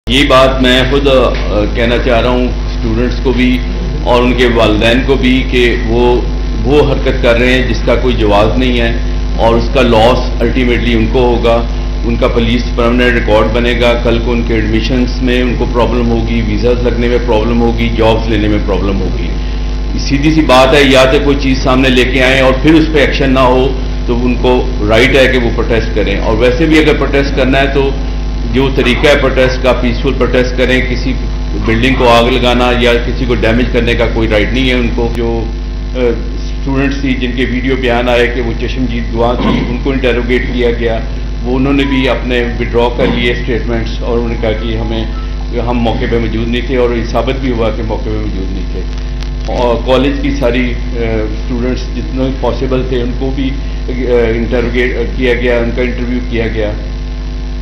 یہ بات میں خود کہنا چاہ رہا ہوں اسٹوڈنٹس کو بھی اور ان کے والدین کو بھی کہ وہ حرکت کر رہے ہیں جس کا کوئی جواز نہیں ہے اور اس کا لاس الٹیمیٹلی ان کو ہوگا. ان کا پولیس پرماننٹ ریکارڈ بنے گا. کل کو ان کے ایڈمیشنس میں ان کو پرابلم ہوگی, ویزاز لگنے میں پرابلم ہوگی, جابس لینے میں پرابلم ہوگی. سیدھی سی بات ہے, یا تو کوئی چیز سامنے لے کے آئیں اور پھر اس پہ ایکشن نہ ہو تو ان کو رائٹ ہے کہ وہ پروٹیسٹ کریں. اور ویسے بھی اگر پروٹیسٹ کرنا ہے تو جو طریقہ ہے پروٹیسٹ کا, پیسفل پروٹیسٹ کریں. کسی بلڈنگ کو آگ لگانا یا کسی کو ڈیمیج کرنے کا کوئی رائٹ نہیں ہے ان کو. جو اسٹوڈنٹس تھی جن کے ویڈیو بیان آئے کہ وہ چشمجید گواہ تھی, ان کو انٹروگیٹ کیا گیا. وہ انہوں نے بھی اپنے ودرا کر لیے اسٹیٹمنٹس اور انہوں نے کہا کہ ہم موقع پہ موجود نہیں تھے, اور ثابت بھی ہوا کہ موقع پہ موجود نہیں تھے. اور کالج کی ساری اسٹوڈنٹس جتنے پاسبل تھے ان کو بھی انٹروگیٹ کیا گیا, ان کا انٹرویو کیا گیا.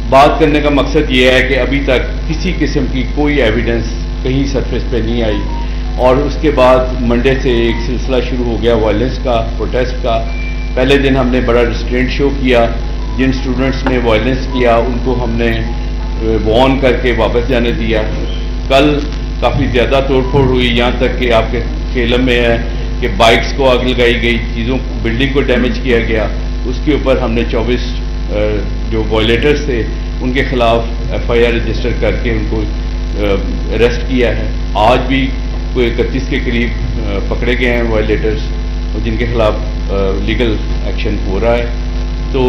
بات کرنے کا مقصد یہ ہے کہ ابھی تک کسی قسم کی کوئی ایویڈنس کہیں سرفیس پہ نہیں آئی, اور اس کے بعد منڈے سے ایک سلسلہ شروع ہو گیا وائلنس کا, پروٹیسٹ کا. پہلے دن ہم نے بڑا ریسٹرینٹ شو کیا. جن اسٹوڈنٹس نے وائلنس کیا ان کو ہم نے وارن کر کے واپس جانے دیا. کل کافی زیادہ توڑ پھوڑ ہوئی, یہاں تک کہ آپ کے علم میں ہے کہ بائکس کو آگ لگائی گئی, چیزوں بلڈنگ کو ڈیمیج کیا گیا. اس کے اوپر ہم نے 24 جو وائلیٹرز تھے ان کے خلاف ایف آئی آر رجسٹر کر کے ان کو اریسٹ کیا ہے. آج بھی کوئی 31 کے قریب پکڑے گئے ہیں وائلیٹرز, جن کے خلاف لیگل ایکشن ہو رہا ہے. تو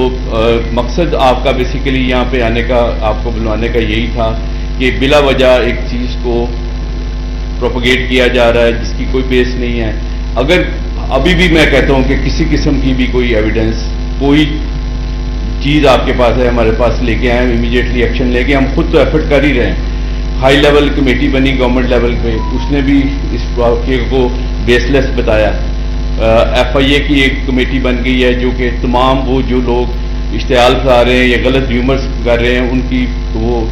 مقصد آپ کا بیسیکلی یہاں پہ آنے کا, آپ کو بلوانے کا یہی تھا کہ بلا وجہ ایک چیز کو پروپیگیٹ کیا جا رہا ہے جس کی کوئی بیس نہیں ہے. اگر ابھی بھی میں کہتا ہوں کہ کسی قسم کی بھی کوئی ایویڈنس, کوئی چیز آپ کے پاس ہے, ہمارے پاس لے کے آئیں, امیڈیٹلی ایکشن لے کے. ہم خود تو ایفرٹ کر ہی رہے ہیں. ہائی لیول کمیٹی بنی گورنمنٹ لیول پہ, اس نے بھی اس واقعے کو بیس لیس بتایا. ایف آئی اے کی ایک کمیٹی بن گئی ہے جو کہ تمام وہ جو لوگ اشتعال پھیلا رہے ہیں یا غلط ریومرز کر رہے ہیں ان کی وہ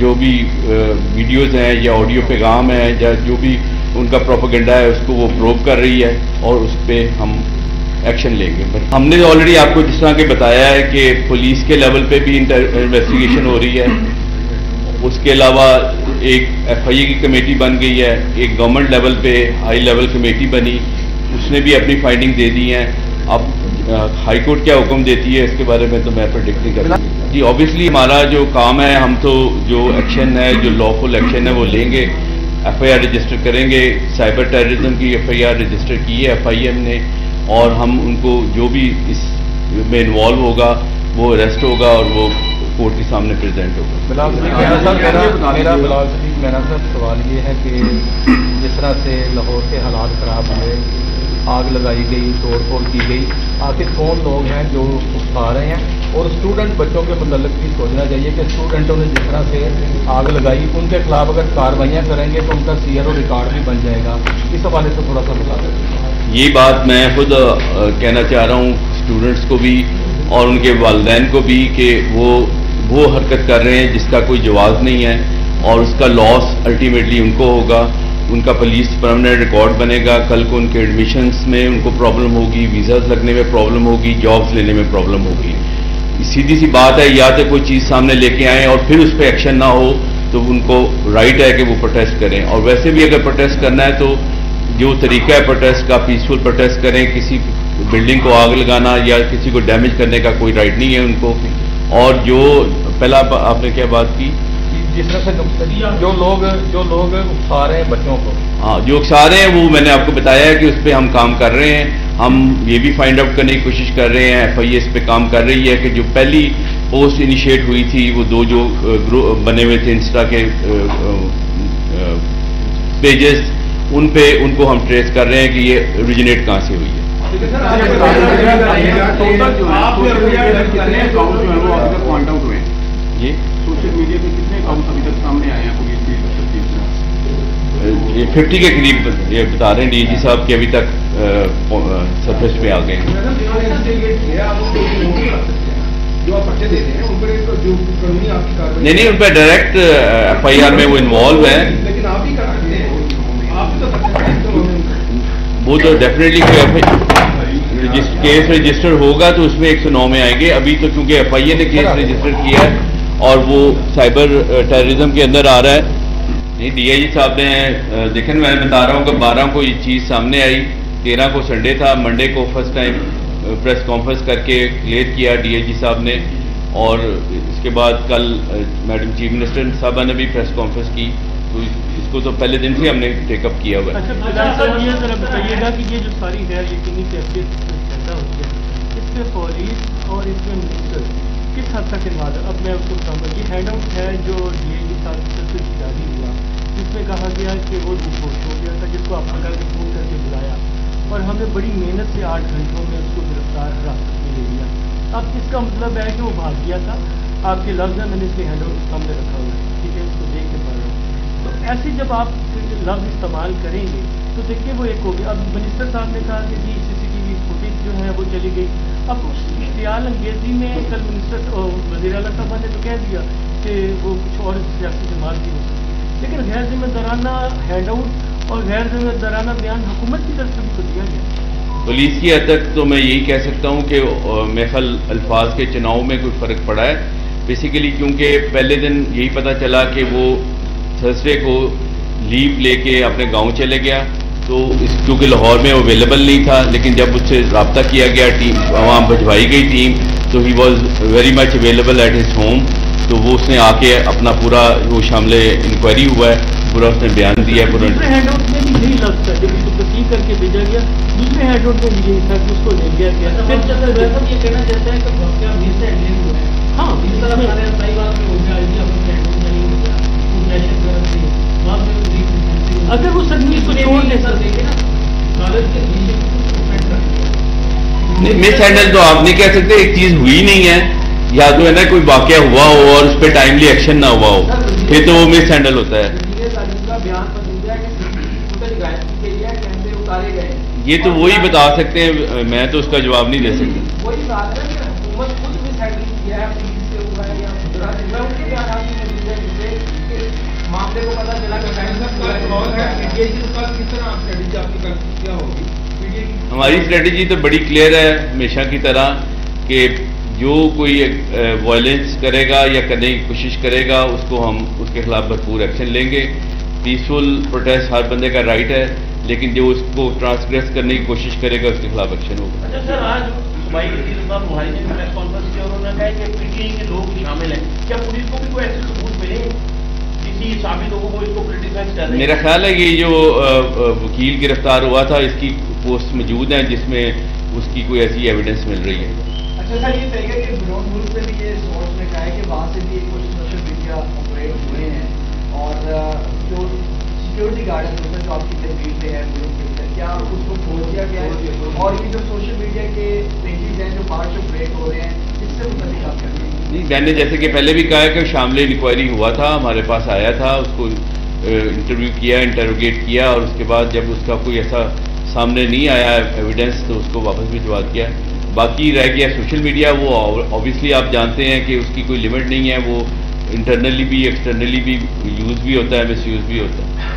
جو بھی ویڈیوز ہیں یا آڈیو پیغام ہیں یا جو بھی ان کا پروپیگنڈا ہے اس کو وہ پروو کر رہی ہے, اور اس پہ ہم ایکشن لیں گے. ہم نے آلریڈی آپ کو جس طرح کہ بتایا ہے کہ پولیس کے لیول پہ بھی انویسٹیگیشن ہو رہی ہے. اس کے علاوہ ایک ایف آئی اے کی کمیٹی بن گئی ہے, ایک گورنمنٹ لیول پہ ہائی لیول کمیٹی بنی, اس نے بھی اپنی فائنڈنگ دے دی ہیں. اب ہائی کورٹ کیا حکم دیتی ہے اس کے بارے میں تو میں پریڈکٹ نہیں کرتا. جی آبویسلی ہمارا جو کام ہے, ہم تو جو ایکشن ہے, جو لافل ایکشن ہے وہ لیں گے. ایف آئی آر رجسٹر کریں گے. سائبر ٹیررزم کی ایف آئی آر رجسٹر کی ہے ایف آئی ایم نے, اور ہم ان کو جو بھی اس میں انوالو ہوگا وہ اریسٹ ہوگا اور وہ کورٹ کے سامنے پریزنٹ ہوگا. میرا سوال یہ ہے کہ جس طرح سے لاہور کے حالات خراب ہوئے, آگ لگائی گئی, توڑ پھوڑ کی گئی, آخر کون لوگ ہیں جو اٹھا رہے ہیں؟ اور اسٹوڈنٹ بچوں کے متعلق بھی سوچنا چاہیے کہ اسٹوڈنٹوں نے جس طرح سے آگ لگائی ان کے خلاف اگر کارروائیاں کریں گے تو ان کا سی آر او ریکارڈ بھی بن جائے گا. اس حوالے سے تھوڑا سا بتا دیں. یہ بات میں خود کہنا چاہ رہا ہوں اسٹوڈنٹس کو بھی اور ان کے والدین کو بھی کہ وہ حرکت کر رہے ہیں جس کا کوئی جواز نہیں ہے, اور اس کا لاس الٹیمیٹلی ان کو ہوگا. ان کا پولیس پرماننٹ ریکارڈ بنے گا. کل کو ان کے ایڈمیشنس میں ان کو پرابلم ہوگی, ویزاز لگنے میں پرابلم ہوگی, جابس لینے میں پرابلم ہوگی. سیدھی سی بات ہے, یا تو کوئی چیز سامنے لے کے آئیں اور پھر اس پہ ایکشن نہ ہو تو ان کو رائٹ ہے کہ وہ پروٹیسٹ کریں. اور ویسے بھی اگر پروٹیسٹ کرنا ہے تو جو طریقہ ہے پروٹیسٹ کا, پیسفل پروٹیسٹ کریں. کسی بلڈنگ کو آگ لگانا یا کسی کو ڈیمیج کرنے کا کوئی رائٹ نہیں ہے ان کو. اور جو پہلا آپ نے کیا بات کی, جس طرح سے جو لوگ اکسا رہے ہیں بچوں کو, ہاں جو اکسا رہے ہیں وہ میں نے آپ کو بتایا ہے کہ اس پہ ہم کام کر رہے ہیں. ہم یہ بھی فائنڈ آؤٹ کرنے کی کوشش کر رہے ہیں, ایف آئی اے اس پہ کام کر رہی ہے کہ جو پہلی پوسٹ انیشیٹ ہوئی تھی وہ 2 جو گروپ بنے ہوئے تھے انسٹا کے پیجز, ان کو ہم ٹریس کر رہے ہیں کہ یہ اوریجنیٹ کہاں سے ہوئی ہے. یہ سوشل میڈیا پہ کتنے اکاؤنٹس ابھی تک سامنے آئے ہیں؟ 50 کے قریب یہ بتا رہے ہیں ڈی جی صاحب کہ ابھی تک سرفیس پہ آ گئے ہیں. نہیں, ان پہ ڈائریکٹ ایف آئی آر میں وہ انوالو ہیں. وہ تو ڈیفینیٹلی کیس رجسٹر ہوگا تو اس میں 109 میں آئیں گے. ابھی تو کیونکہ ایف آئی اے نے کیس رجسٹر کیا ہے اور وہ سائبر ٹیررزم کے اندر آ رہا ہے. نہیں, ڈی آئی جی صاحب نے دیکھیں, میں بتا رہا ہوں کہ 12 کو یہ چیز سامنے آئی, 13 کو سنڈے تھا, منڈے کو فرسٹ ٹائم پریس کانفرنس کر کے کلیئر کیا ڈی آئی جی صاحب نے, اور اس کے بعد کل میڈم چیف منسٹر صاحبہ نے بھی پریس کانفرنس کی. تو اس کو تو پہلے دن سے ہم نے ٹیک اپ کیا ہوا ہے. اچھا, یہ ذرا بتائیے گا کہ یہ جو ساری غیر یقینی کیفیت پیدا ہوتی ہے, اس میں پولیس اور اس میں منسٹر کس حد تک انوالو ہے؟ اب میں اس کو بتاؤں گا, یہ ہینڈ آؤٹ ہے جو ڈی اے کی طرف سے جاری ہوا, جس میں کہا گیا کہ وہ رپورٹ ہو گیا تھا, جس کو آپ نے کل کے فون کر کے بلایا, اور ہم نے بڑی محنت سے 8 گھنٹوں میں اس کو گرفتار حراست میں لے لیا. اب اس کا مطلب ہے کہ وہ بھاگ گیا تھا. آپ کے لفظ میں نے اس کے ہینڈ آؤٹ سامنے رکھا ہوا ہے, ٹھیک ہے, اس کو دیکھ کے پڑھ رہا ہوں. تو ایسے جب آپ لفظ استعمال کریں گے تو دیکھیے وہ ایک ہو گیا. اب منسٹر صاحب نے کہا کہ جی CCTV فوٹیج جو ہے وہ چلی گئی. اب اس اشتعال انگیزی میں کل منسٹر وزیر اعلیٰ صاحبہ نے تو کہہ دیا کہ وہ کچھ اور سیاسی جماعت کی ہو سکتی ہے, لیکن غیر ذمہ دارانہ ہینڈ آؤٹ اور غیر ذمہ دارانہ بیان حکومت کی طرف سے بھی تو دیا گیا. پولیس کی حد تک تو میں یہی کہہ سکتا ہوں کہ میرے خیال الفاظ کے چناؤ میں کوئی فرق پڑا ہے بیسیکلی, کیونکہ پہلے دن یہی پتہ چلا کہ وہ تھرسڈے کو لیو لے کے اپنے گاؤں چلے گیا, تو کیونکہ لاہور میں اویلیبل نہیں تھا, لیکن جب اس سے رابطہ کیا گیا, ٹیم وہاں بھجوائی گئی ٹیم, تو he was very much available at his home. تو وہ اس نے آ کے اپنا پورا وہ شامل انکوائری ہوا ہے, پورا اس نے بیان دیا ہے. دوسرے ہینڈ آؤٹ میں بھی یہی لفظ ہے, جب اس کو تصدیق کر کے بھیجا گیا, دوسرے ہینڈ آؤٹ میں بھی یہی تھا کہ اس کو لے گیا گیا. یہ کہنا چاہتا ہے کہ واقعہ مس ہینڈلنگ ہوا ہے. ہاں, اس طرح صحیح بات میں ہو گیا, اگر وہ سچ اس کو چھوڑ دیں سر, دیکھیں نا کالج کے نہیں, مس ہینڈل تو آپ نہیں کہہ سکتے, ایک چیز ہوئی نہیں ہے, یا تو ہے نا کوئی واقعہ ہوا ہو اور اس پہ ٹائملی ایکشن نہ ہوا ہو, پھر تو وہ مس ہینڈل ہوتا ہے. یہ تو وہی بتا سکتے ہیں, میں تو اس کا جواب نہیں دے سکتا. وہی بات ہے کہ حکومت خود مس ہینڈل کیا ہے, پولیس سے ہوا ہے یا میں ان کے بیانات بھی موجود ہے, جس سے معاملے کو پتہ چلا کہ ہماری اسٹریٹجی تو بڑی کلیئر ہے ہمیشہ کی طرح کہ جو کوئی وائلنس کرے گا یا کرنے کی کوشش کرے گا اس کو ہم اس کے خلاف بھرپور ایکشن لیں گے. پیسفل پروٹیسٹ ہر بندے کا رائٹ ہے, لیکن جو اس کو ٹرانسگریس کرنے کی کوشش کرے گا اس کے خلاف ایکشن ہوگا. اچھا سر, آج صوبائی وزیر صاحب بہاری نے پریس کانفرنس کی اور انہوں نے کہا کہ پی ٹی آئی کے لوگ شامل ہیں, کیا پولیس کو بھی کوئی ایسے ثبوت ملے کسی شامل لوگوں کو اس کو کریٹیسائز کر رہے ہیں؟ میرا خیال ہے کہ جو وکیل گرفتار ہوا تھا اس کی پوسٹ موجود ہیں جس میں اس کی کوئی ایسی ایویڈنس مل رہی ہے. اچھا سر, یہ صحیح ہے کہ بیرون ملک سے بھی یہ سورس میں کہا ہے کہ وہاں سے بھی کچھ سوشل میڈیا آپریٹ ہوئے ہیں, اور جو سیکورٹی گارڈ ہے دوسرے جو آپ کی تحریر پہ ہے ملک کے اندر, کیا اس کو کھول دیا گیا ہے؟ اور یہ جو سوشل میڈیا کے پیجز ہیں جو باہر سے آپریٹ ہو رہے ہیں, اس سے متعلق آپ کیا کہیں گے؟ نہیں, میں نے جیسے کہ پہلے بھی کہا کہ شامل انکوائری ہوا تھا, ہمارے پاس آیا تھا, اس کو انٹرویو کیا, انٹروگیٹ کیا, اور اس کے بعد جب اس کا کوئی ایسا سامنے نہیں آیا ایویڈنس تو اس کو واپس بھجوا دیا. باقی رہ گیا سوشل میڈیا, وہ اوبیسلی آپ جانتے ہیں کہ اس کی کوئی لمٹ نہیں ہے, وہ انٹرنلی بھی ایکسٹرنلی بھی یوز بھی ہوتا ہے, مس یوز بھی ہوتا ہے.